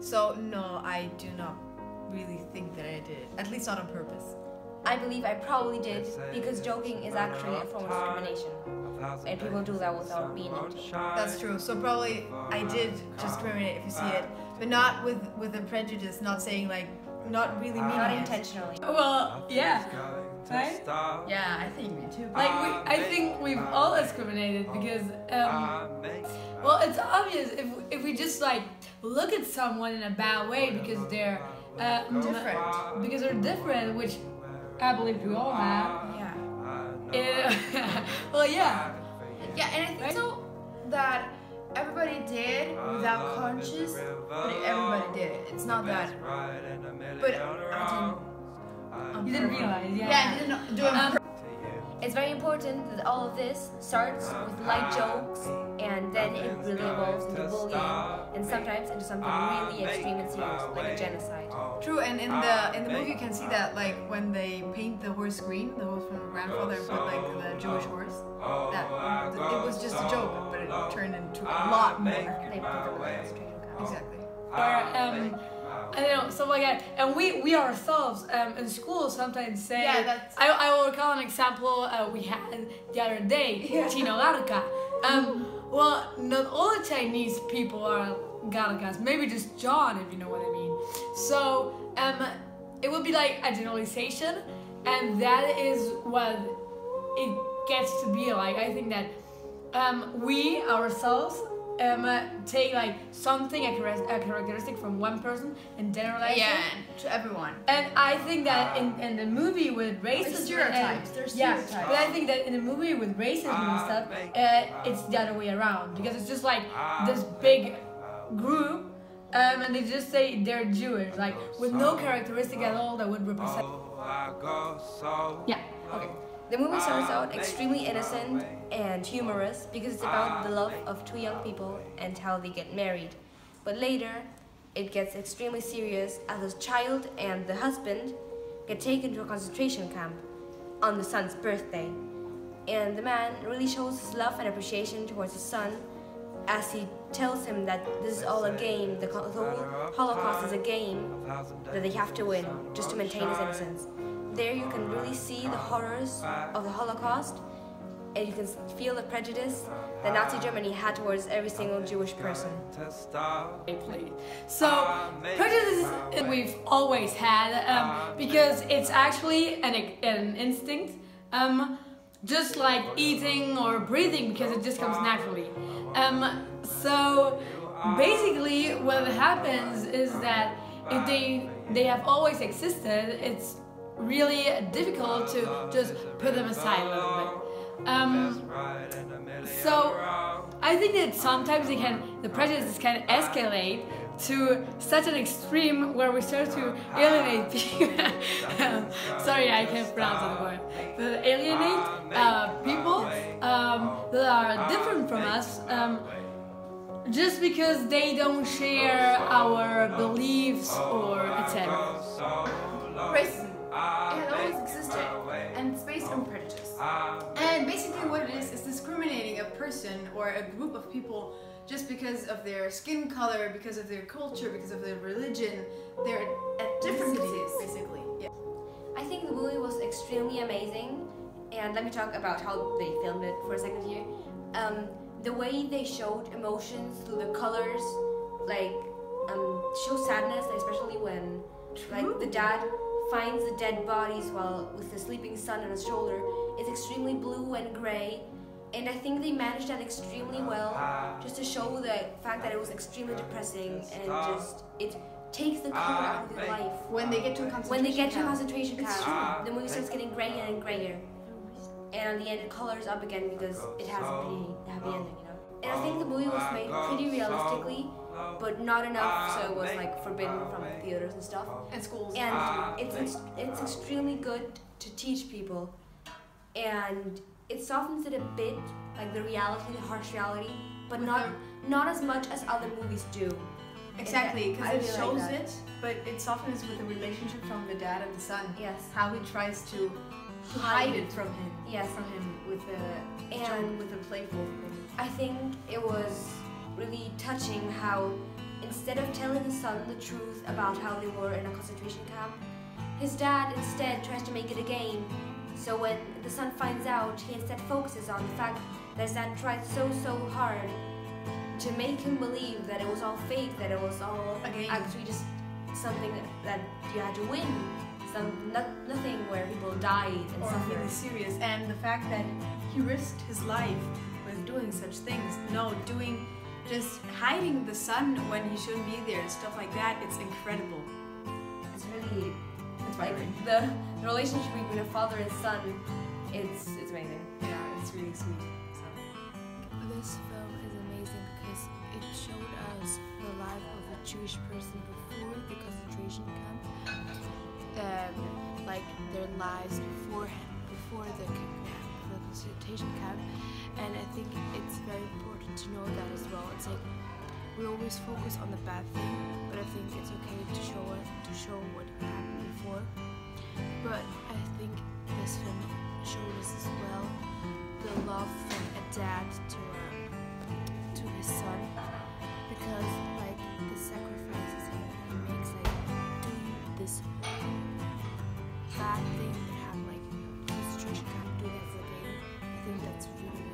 So no, I do not really think that I did it. At least not on purpose. I believe I probably did, because joking is actually a form of discrimination. And people do that without meaning to. That's true. So probably I did discriminate if you see it, but not with a prejudice, not saying like, not really meaning Not it. intentionally. Well, yeah. Right? Yeah, I think me too. Like, I think we've all discriminated because, well, it's obvious if we just like look at someone in a bad way because they're different. Because they're different, which I believe we all have. Yeah. Well, yeah. Yeah, and I think so that everybody did without conscious, but everybody did it. It's not that. But I didn't. You didn't realize, yeah. Yeah, I didn't do it. It's very important that all of this starts with light jokes, and then it really evolves into bullying, and sometimes into something really extreme and serious, like a genocide. True, and in the movie you can see that like when they paint the horse green, the horse from the grandfather, and put like the Jewish horse, that it was just a joke, but it turned into a lot more. They put them in the concentration camp. Exactly. Or I don't know, stuff like that. And we ourselves in school sometimes say, Yeah, that's. I will recall an example we had the other day, Chino Garca. Well, not all the Chinese people are Garcas, maybe just John, if you know what I mean. So it would be like a generalization, and that is what it gets to be like. I think that we ourselves take like something, a characteristic from one person and generalize Yeah, it to everyone. and I think that in the movie with racism stereotypes. There's stereotypes. Yeah, but I think that in the movie with racism and stuff, it's the other way around, because it's just like this big group and they just say they're Jewish, like with no characteristic at all that would represent. Yeah. Okay. The movie starts out extremely innocent and humorous because it's about the love of two young people and how they get married. But later, it gets extremely serious as the child and the husband get taken to a concentration camp on the son's birthday. And the man really shows his love and appreciation towards his son as he tells him that this is all a game, the whole Holocaust is a game that they have to win just to maintain his innocence. There you can really see the horrors of the Holocaust, and you can feel the prejudice that Nazi Germany had towards every single Jewish person. So prejudice we've always had because it's actually an instinct, just like eating or breathing, because it just comes naturally. So basically what happens is that if they have always existed, it's really difficult to just put them aside a little bit. So I think that sometimes the prejudices can escalate to such an extreme where we start to alienate people. Sorry, I can't pronounce that word. But alienate people that are different from us just because they don't share our beliefs or etc. Racism. It has always existed, and it's based on prejudice. And basically what it is discriminating a person or a group of people just because of their skin color, because of their culture, because of their religion, their ethnicities, basically. Yeah. I think the movie was extremely amazing, and let me talk about how they filmed it for a second here. The way they showed emotions through the colors, like show sadness, especially when like the dad finds the dead bodies while with the sleeping son on his shoulder. It's extremely blue and gray, and I think they managed that extremely well, just to show the fact that it was extremely depressing, and just it takes the color out of their life. When they get to a concentration camp, the movie starts getting grayer and grayer, and at the end it colors up again because it has a pretty happy ending, you know. And I think the movie was made pretty realistically, but not enough so it was like forbidden from theaters and stuff and schools. And it's extremely good to teach people, and it softens it a bit, like the reality, the harsh reality, but not as much as other movies do. Exactly, because it really shows like it, but it softens with the relationship from the dad and the son. Yes. How he tries to hide it from him. Yes. From him with the playful thing. I think it was really touching how instead of telling his son the truth about how they were in a concentration camp, his dad instead tries to make it a game. So when the son finds out, he instead focuses on the fact that his dad tried so hard to make him believe that it was all fake, that it was all actually just something that you had to win. Nothing where people died and or suffered. really serious. And the fact that he risked his life with doing such things. No, just hiding the son when he shouldn't be there and stuff like that. It's incredible. It's really like the relationship between a father and son. It's amazing. Yeah, it's really sweet. So. This film is amazing because it showed us the life of a Jewish person before the concentration camp, like their lives beforehand, before the concentration camp, and I think it's very important to know that as well. It's like we always focus on the bad thing, but I think it's okay to show what happened before. But I think this film showed us as well the love from a dad to his son, because like the sacrifices he makes, like doing this bad thing that happened, like concentration camp, doing it as a game. I think that's really